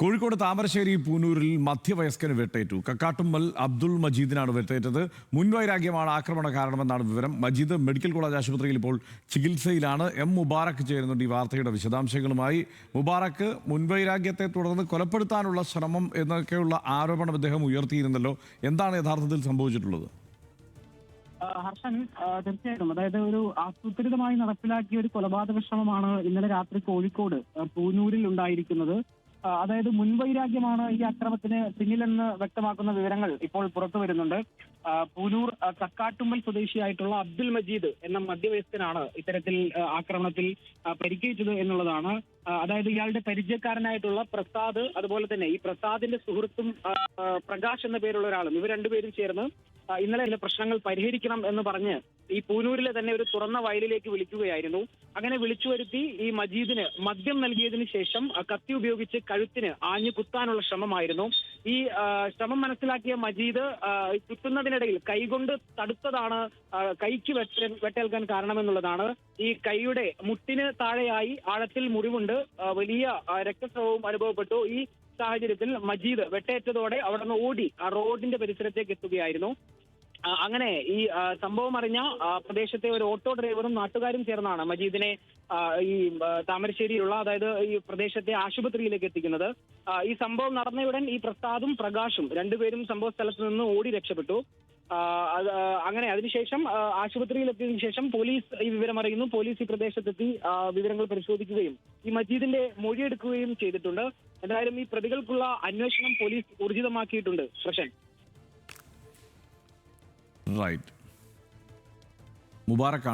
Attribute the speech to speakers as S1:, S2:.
S1: കോഴിക്കോട് താമരശ്ശേരി പൂനൂരിൽ മധ്യവയസ്കന് വെട്ടേറ്റു. കക്കാട്ടുമ്മൽ അബ്ദുൾ മജീദിനാണ് വെട്ടേറ്റത്. മുൻവൈരാഗ്യമാണ് ആക്രമണ കാരണമെന്നാണ് വിവരം. മജീദ് മെഡിക്കൽ കോളേജ് ആശുപത്രിയിൽ ഇപ്പോൾ ചികിത്സയിലാണ്. എം മുബാറക്ക് ചേരുന്നുണ്ട് ഈ വാർത്തയുടെ വിശദാംശങ്ങളുമായി. മുബാറക്ക്, മുൻവൈരാഗ്യത്തെ തുടർന്ന് കൊലപ്പെടുത്താനുള്ള ശ്രമം എന്നൊക്കെയുള്ള ആരോപണം അദ്ദേഹം ഉയർത്തിയിരുന്നല്ലോ. എന്താണ് യഥാർത്ഥത്തിൽ സംഭവിച്ചിട്ടുള്ളത്?
S2: ഹർഷൻ, തീർച്ചയായിട്ടും അതായത് ഒരു ആസൂത്രിതമായി നടപ്പിലാക്കിയ ഒരു കൊലപാതക ശ്രമമാണ് ഇന്നലെ രാത്രി കോഴിക്കോട് പൂനൂരിൽ ഉണ്ടായിരിക്കുന്നത്. അതായത് മുൻവൈരാഗ്യമാണ് ഈ അക്രമത്തിന് പിന്നിലെന്ന് വ്യക്തമാക്കുന്ന വിവരങ്ങൾ ഇപ്പോൾ പുറത്തു വരുന്നുണ്ട്. പൂനൂർ കക്കാട്ടുമ്മൽ സ്വദേശിയായിട്ടുള്ള അബ്ദുൽ മജീദ് എന്ന മധ്യവയസ്കനാണ് ഇത്തരത്തിൽ ആക്രമണത്തിൽ പരിക്കേറ്റത് എന്നുള്ളതാണ്. അതായത് ഇയാളുടെ പരിചയക്കാരനായിട്ടുള്ള പ്രസാദ്, അതുപോലെ തന്നെ ഈ പ്രസാദിന്റെ സുഹൃത്തും പ്രകാശ് എന്ന പേരുള്ള ഒരാളും, ഇവർ രണ്ടുപേരും ചേർന്ന് ഇന്നലെ ചില പ്രശ്നങ്ങൾ പരിഹരിക്കണം എന്ന് പറഞ്ഞ് ഈ പൂനൂരിലെ തന്നെ ഒരു തുറന്ന വയലിലേക്ക് വിളിക്കുകയായിരുന്നു. അങ്ങനെ വിളിച്ചു വരുത്തി ഈ മജീദിന് മദ്യം നൽകിയതിനു ശേഷം കത്തി ഉപയോഗിച്ച് കഴുത്തിന് ആഞ്ഞു കുത്താനുള്ള ശ്രമമായിരുന്നു. ഈ ശ്രമം മനസ്സിലാക്കിയ മജീദ് കുത്തുന്നതിനിടയിൽ കൈകൊണ്ട് തടുത്തതാണ് കൈക്ക് വെട്ടേൽക്കാൻ കാരണമെന്നുള്ളതാണ്. ഈ കൈയുടെ മുട്ടിന് താഴെയായി ആഴത്തിൽ മുറിവുണ്ട്, വലിയ രക്തസ്രവവും അനുഭവപ്പെട്ടു. ഈ സാഹചര്യത്തിൽ മജീദ് വെട്ടേറ്റതോടെ അവിടെ നിന്ന് ഓടി ആ റോഡിന്റെ പരിസരത്തേക്ക് എത്തുകയായിരുന്നു. അങ്ങനെ ഈ സംഭവം അറിഞ്ഞ പ്രദേശത്തെ ഒരു ഓട്ടോ ഡ്രൈവറും നാട്ടുകാരും ചേർന്നാണ് മജീദിനെ ഈ താമരശ്ശേരിയിലുള്ള, അതായത് ഈ പ്രദേശത്തെ ആശുപത്രിയിലേക്ക് എത്തിക്കുന്നത്. ഈ സംഭവം നടന്നയുടൻ ഈ പ്രസാദും പ്രകാശും രണ്ടുപേരും സംഭവ സ്ഥലത്ത് നിന്ന് ഓടി രക്ഷപ്പെട്ടു. അങ്ങനെ അതിനുശേഷം ആശുപത്രിയിൽ എത്തിയതിനു ശേഷം പോലീസ് ഈ വിവരം അറിയുന്നു. പോലീസ് ഈ പ്രദേശത്തെത്തി വിവരങ്ങൾ പരിശോധിക്കുകയും ഈ മജീദിന്റെ മൊഴിയെടുക്കുകയും ചെയ്തിട്ടുണ്ട്. എന്തായാലും ഈ പ്രതികൾക്കുള്ള അന്വേഷണം പോലീസ് ഊർജിതമാക്കിയിട്ടുണ്ട്. പ്രശാന്ത്,
S1: റൈറ്റ്. മുബാറക്കാണ്